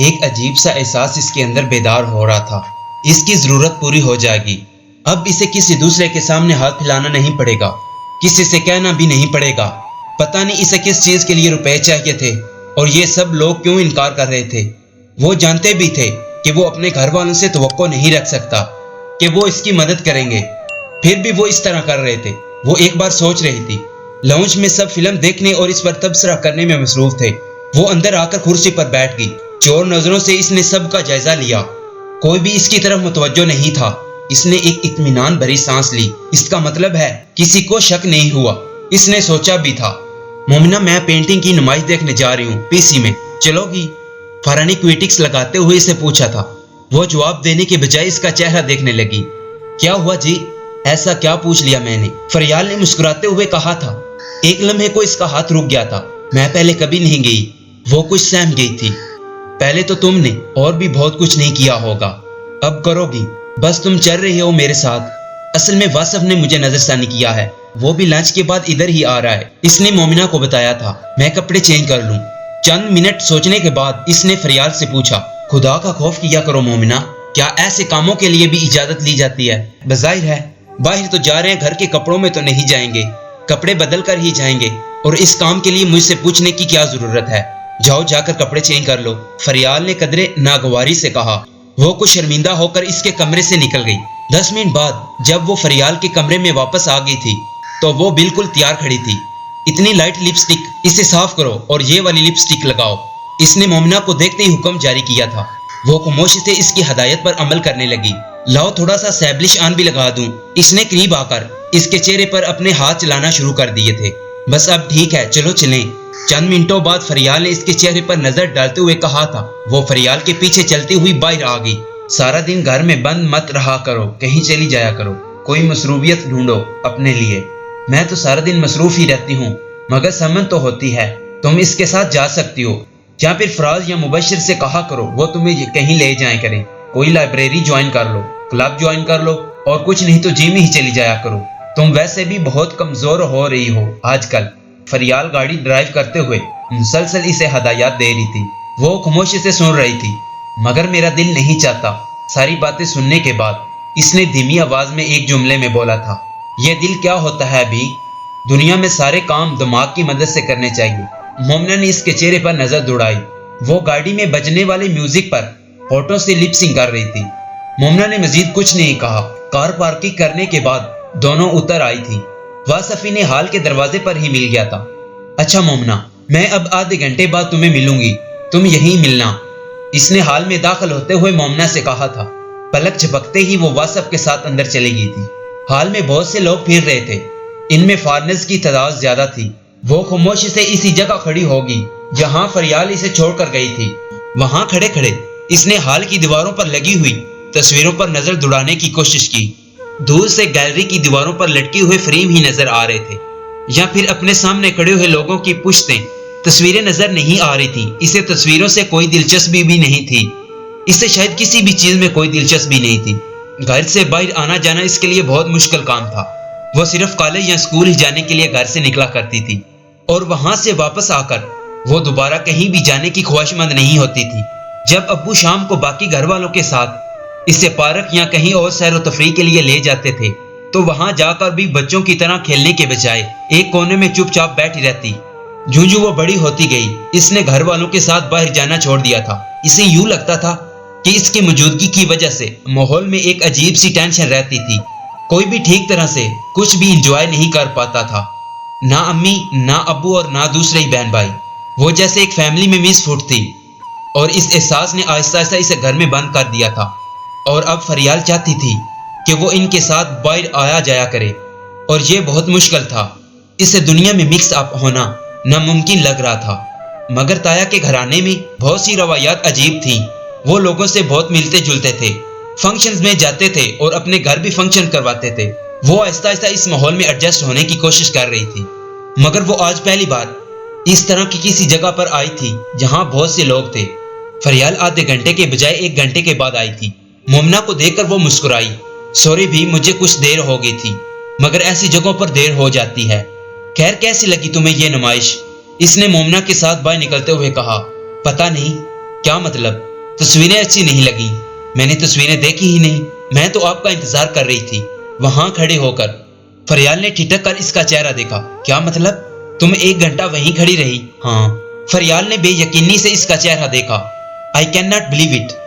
ایک عجیب سا احساس اس کے اندر بیدار ہو رہا تھا۔ اس کی ضرورت پوری ہو جائے گی۔ اب اسے کسی دوسرے کے سامنے ہاتھ پھیلانا نہیں پڑے گا، کسی سے کہنا بھی نہیں پڑے گا۔ پتہ نہیں اسے کس چیز کے لیے روپے چاہیے تھے اور یہ سب لوگ کیوں انکار کر رہے تھے۔ وہ جانتے بھی تھے کہ وہ اپنے گھر والوں سے توقع نہیں رکھ سکتا کہ وہ اس کی مدد کریں گے، پھر بھی وہ اس طرح کر رہے تھے۔ وہ ایک بار سوچ رہی تھی۔ لاؤنج میں سب فلم دیکھنے اور اس پر تبصرہ کرنے میں مصروف تھے۔ وہ اندر آ کر کرسی پر بیٹھ گئی۔ چور نظروں سے اس نے سب کا جائزہ لیا، کوئی بھی اس کی طرف متوجہ نہیں تھا۔ اس نے ایک اطمینان بھری سانس لی۔ اس کا مطلب ہے کسی کو شک نہیں ہوا۔ اس نے سوچا بھی تھا، مومنہ میں پینٹنگ کی نمائش دیکھنے جا رہی ہوں پی سی میں، چلو گی؟ فرح نے کوئٹکس لگاتے ہوئے اسے پوچھا تھا۔ وہ جواب دینے کے بجائے اس کا چہرہ دیکھنے لگی۔ کیا ہوا جی؟ ایسا کیا پوچھ لیا میں نے؟ فریال نے مسکراتے ہوئے کہا تھا۔ ایک لمحے کو اس کا ہاتھ رک گیا تھا۔ میں پہلے کبھی نہیں گئی۔ وہ کچھ سہم گئی تھی۔ پہلے تو تم نے اور بھی بہت کچھ نہیں کیا ہوگا، اب کرو گی؟ بس تم چل رہے ہو میرے ساتھ۔ اصل میں واصف نے مجھے نظر ثانی کیا ہے، وہ بھی لنچ کے بعد ادھر ہی آ رہا ہے۔ اس نے مومنہ کو بتایا تھا میں کپڑے چینج کر لوں۔ چند منٹ سوچنے کے بعد اس نے فریال سے پوچھا، خدا کا خوف کیا کرو مومنہ، کیا ایسے کاموں کے لیے بھی اجازت لی جاتی ہے؟ بظاہر ہے باہر تو جا رہے ہیں، گھر کے کپڑوں میں تو نہیں جائیں گے، کپڑے بدل کر ہی جائیں گے، اور اس کام کے لیے مجھ سے پوچھنے کی کیا ضرورت ہے؟ جاؤ جا کر کپڑے چینج کر لو، فریال نے قدرے ناگواری سے کہا۔ وہ کچھ شرمندہ ہو کر اس کے کمرے سے نکل گئی۔ 10 منٹ بعد جب وہ فریال کے کمرے میں واپس آ گئی تھی تو وہ بالکل تیار کھڑی تھی۔ اتنی لائٹ لپسٹک، اسے صاف کرو اور یہ والی لپسٹک لگاؤ، اس نے مومنہ کو دیکھتے ہی حکم جاری کیا تھا۔ وہ خاموشی سے اس کی ہدایت پر عمل کرنے لگی۔ لاؤ تھوڑا سا سیبلش آن بھی لگا دوں، اس نے قریب آ کر اس کے چہرے پر اپنے ہاتھ چلانا شروع کر دیے تھے۔ بس اب ٹھیک ہے، چلو چلیں۔ چند منٹوں بعد فریال نے اس کے چہرے پر نظر ڈالتے ہوئے کہا تھا۔ وہ فریال کے پیچھے چلتی ہوئی باہر آ گئی۔ سارا دن گھر میں بند مت رہا کرو، کہیں چلی جایا کرو، کوئی مصروفیت ڈھونڈو اپنے لیے۔ میں تو سارا دن مصروف ہی رہتی ہوں، مگر سمن تو ہوتی ہے، تم اس کے ساتھ جا سکتی ہو، یا پھر فراز یا مبشر سے کہا کرو وہ تمہیں کہیں لے جائیں کریں، کوئی لائبریری جوائن کر لو، کلب جوائن کر لو، اور کچھ نہیں تو جم ہی چلی جایا کرو۔ تم ویسے بھی بہت کمزور ہو رہی ہو آج کل۔ فریال گاڑی ڈرائیو کرتے ہوئے مسلسل اسے ہدایات دے رہی تھی۔ وہ خاموشی سے سن رہی تھی۔ مگر میرا دل نہیں چاہتا۔ ساری باتیں سننے کے بعد اس نے دھیمی آواز میں ایک جملے میں بولا تھا، یہ دل کیا ہوتا ہے بھی؟ دنیا میں سارے کام دماغ کی مدد سے کرنے چاہیے۔ مومنہ نے اس کے چہرے پر نظر دوڑائی۔ وہ گاڑی میں بجنے والے میوزک پر ہونٹوں سے لپ سنگ کر رہی تھی۔ مومنہ نے مزید کچھ نہیں کہا۔ کار پارکنگ کرنے کے بعد دونوں اتر آئی تھی۔ واصفی نے حال کے دروازے پر ہی مل گیا تھا۔ اچھا مومنہ، میں اب آدھے گھنٹے بعد تمہیں ملوں گی، تم یہیں ملنا، اس نے حال میں داخل ہوتے ہوئے مومنہ سے کہا تھا۔ پلک جھپکتے ہی وہ واصف کے ساتھ اندر چلی گئی تھی۔ حال میں بہت سے لوگ پھر رہے تھے، ان میں فارنرز کی تعداد زیادہ تھی۔ وہ خاموشی سے اسی جگہ کھڑی ہوگی جہاں فریال اسے چھوڑ کر گئی تھی۔ وہاں کھڑے کھڑے اس نے حال کی دیواروں پر لگی ہوئی تصویروں پر نظر دوڑانے کی کوشش کی۔ دور سے گیلری کی دیواروں پر لٹکے ہوئے فریم ہی نظر آ رہے تھے، یا پھر اپنے سامنے کھڑے ہوئے لوگوں کی پشتیں۔ تصویریں نظر نہیں آ رہی تھیں۔ اسے تصویروں سے کوئی دلچسپی بھی نہیں تھی۔ اسے شاید کسی بھی چیز میں کوئی دلچسپی نہیں تھی۔ گھر سے باہر آنا جانا اس کے لیے بہت مشکل کام تھا۔ وہ صرف کالج یا اسکول ہی جانے کے لیے گھر سے نکلا کرتی تھی، اور وہاں سے واپس آ کر وہ دوبارہ کہیں بھی جانے کی خواہش مند نہیں ہوتی تھی۔ جب ابو شام کو باقی گھر والوں کے ساتھ اسے پارک یا کہیں اور سیر و تفریح کے لیے لے جاتے تھے تو وہاں جا کر بھی بچوں کی طرح کھیلنے کے بجائے ایک کونے میں چپ چاپ بیٹھی رہتی۔ جوں وہ بڑی ہوتی گئی اس نے گھر والوں کے ساتھ باہر جانا چھوڑ دیا تھا۔ اسے یوں لگتا تھا کہ اس کی موجودگی کی وجہ سے ماحول میں ایک عجیب سی ٹینشن رہتی تھی۔ کوئی بھی ٹھیک طرح سے کچھ بھی انجوائے نہیں کر پاتا تھا، نہ امی، نہ ابو اور نہ دوسرے بہن بھائی۔ وہ جیسے ایک فیملی میں مس فوٹ تھی، اور اس احساس نے آہستہ آہستہ اسے گھر میں بند کر دیا تھا۔ اور اب فریال چاہتی تھی کہ وہ ان کے ساتھ باہر آیا جایا کرے، اور یہ بہت مشکل تھا۔ اسے دنیا میں مکس اپ ہونا ناممکن لگ رہا تھا۔ مگر تایا کے گھرانے میں بہت سی روایات عجیب تھیں۔ وہ لوگوں سے بہت ملتے جلتے تھے، فنکشنز میں جاتے تھے اور اپنے گھر بھی فنکشن کرواتے تھے۔ وہ آہستہ آہستہ اس ماحول میں ایڈجسٹ ہونے کی کوشش کر رہی تھی، مگر وہ آج پہلی بار اس طرح کی کسی جگہ پر آئی تھی جہاں بہت سے لوگ تھے۔ فریال آدھے گھنٹے کے بجائے 1 گھنٹے کے بعد آئی تھی۔ مومنہ کو دیکھ کر وہ مسکرائی۔ سوری بھی، مجھے کچھ دیر ہو گئی تھی، مگر ایسی جگہوں پر دیر ہو جاتی ہے۔ خیر کیسی لگی تمہیں یہ نمائش؟ اس نے مومنہ کے ساتھ باہر نکلتے ہوئے کہا۔ پتہ نہیں، کیا مطلب؟ تصویریں اچھی نہیں لگی. میں نے تصویریں دیکھی ہی نہیں. میں تو آپ کا انتظار کر رہی تھی وہاں کھڑے ہو کر. فریال نے ٹھٹک کر اس کا چہرہ دیکھا. کیا مطلب؟ تم 1 گھنٹہ وہیں کھڑی رہی؟ ہاں. فریال نے بے یقینی سے اس کا چہرہ دیکھا. I cannot believe it.